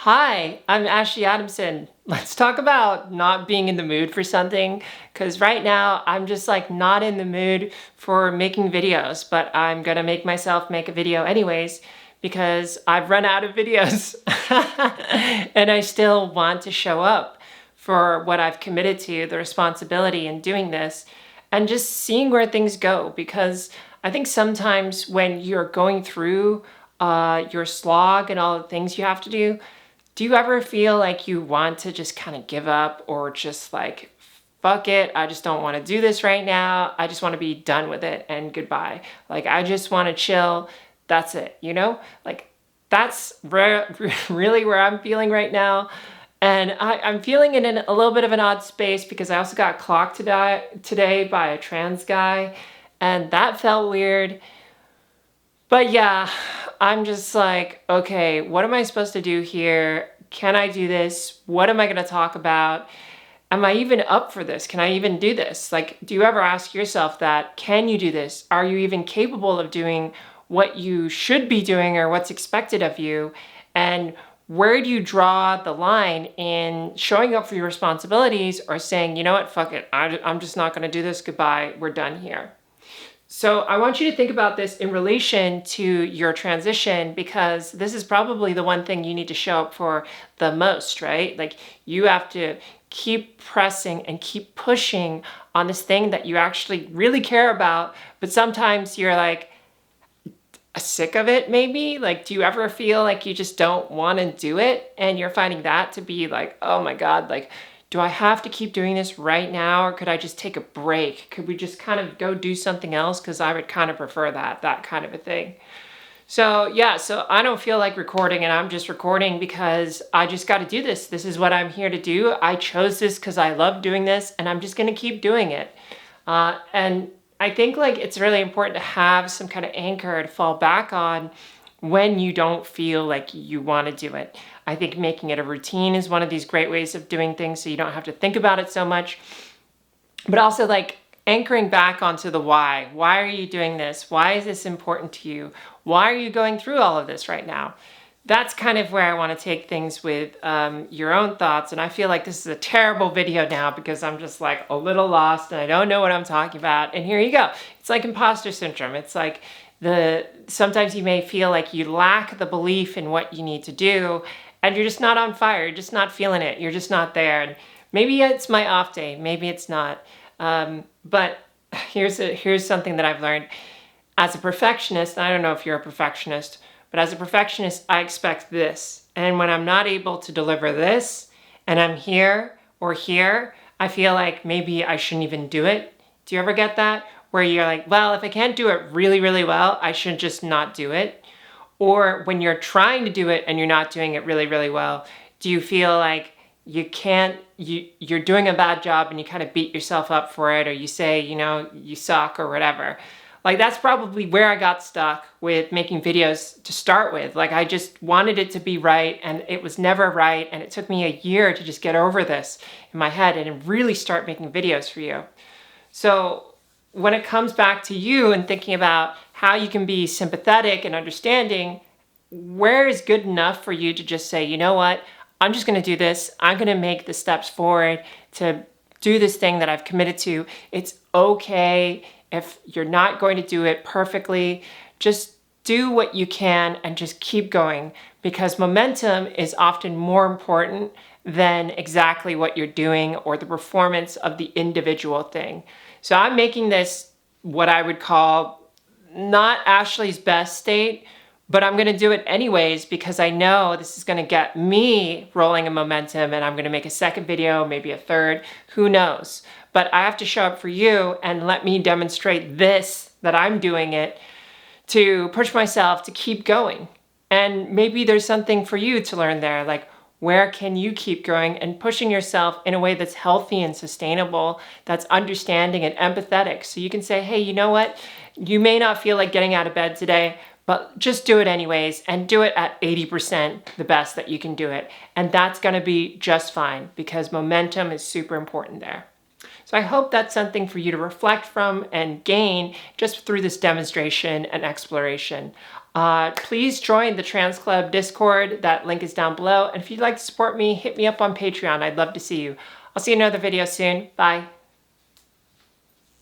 Hi, I'm Ashley Adamson. Let's talk about not being in the mood for something, because right now I'm just like not in the mood for making videos, but I'm gonna make myself make a video anyways because I've run out of videos and I still want to show up for what I've committed to, the responsibility in doing this, and just seeing where things go, because I think sometimes when you're going through your slog and all the things you have to do you ever feel like you want to just kind of give up or just like, fuck it, I just don't want to do this right now. I just want to be done with it and goodbye. Like, I just want to chill. That's it, you know? Like, that's really where I'm feeling right now. And I'm feeling in a little bit of an odd space because I also got clocked today by a trans guy, and that felt weird. But yeah, I'm just like, okay, what am I supposed to do here? Can I do this? What am I going to talk about? Am I even up for this? Can I even do this? Like, do you ever ask yourself that? Can you do this? Are you even capable of doing what you should be doing or what's expected of you? And where do you draw the line in showing up for your responsibilities or saying, you know what, fuck it, I'm just not going to do this. Goodbye. We're done here. So I want you to think about this in relation to your transition, because this is probably the one thing you need to show up for the most, right? Like, you have to keep pressing and keep pushing on this thing that you actually really care about, but sometimes you're like sick of it maybe. Like, do you ever feel like you just don't want to do it and you're finding that to be like, oh my God, like, do I have to keep doing this right now, or could I just take a break? Could we just kind of go do something else? Because I would kind of prefer that kind of a thing. So yeah, so I don't feel like recording, and I'm just recording because I just got to do this. This is what I'm here to do. I chose this because I love doing this, and I'm just going to keep doing it. And I think like it's really important to have some kind of anchor to fall back on when you don't feel like you want to do it. I think making it a routine is one of these great ways of doing things so you don't have to think about it so much. But also like anchoring back onto the why. Why are you doing this? Why is this important to you? Why are you going through all of this right now? That's kind of where I want to take things with your own thoughts. And I feel like this is a terrible video now because I'm just like a little lost and I don't know what I'm talking about. And here you go. It's like imposter syndrome. It's like sometimes you may feel like you lack the belief in what you need to do, and you're just not on fire. You're just not feeling it. You're just not there. And maybe it's my off day. Maybe it's not. But here's something that I've learned. As a perfectionist, I don't know if you're a perfectionist, but as a perfectionist, I expect this. And when I'm not able to deliver this, and I'm here or here, I feel like maybe I shouldn't even do it. Do you ever get that? Where you're like, well, if I can't do it really, really well, I should just not do it. Or when you're trying to do it and you're not doing it really, really well, do you feel like you're doing a bad job and you kind of beat yourself up for it, or you say, you know, you suck or whatever? Like, that's probably where I got stuck with making videos to start with. Like, I just wanted it to be right, and it was never right, and it took me a year to just get over this in my head and really start making videos for you. So when it comes back to you and thinking about how you can be sympathetic and understanding, where is good enough for you to just say, you know what, I'm just going to do this. I'm going to make the steps forward to do this thing that I've committed to. It's okay if you're not going to do it perfectly. Just do what you can and just keep going, because momentum is often more important than exactly what you're doing or the performance of the individual thing. So I'm making this what I would call not Ashley's best state, but I'm going to do it anyways because I know this is going to get me rolling in momentum, and I'm going to make a second video, maybe a third, who knows. But I have to show up for you and let me demonstrate this, that I'm doing it, to push myself to keep going. And maybe there's something for you to learn there, like where can you keep going and pushing yourself in a way that's healthy and sustainable, that's understanding and empathetic. So you can say, hey, you know what? You may not feel like getting out of bed today, but just do it anyways, and do it at 80% the best that you can do it. And that's going to be just fine, because momentum is super important there. So I hope that's something for you to reflect from and gain just through this demonstration and exploration. Please join the Trans Club Discord. That link is down below. And if you'd like to support me, hit me up on Patreon. I'd love to see you. I'll see you in another video soon. Bye.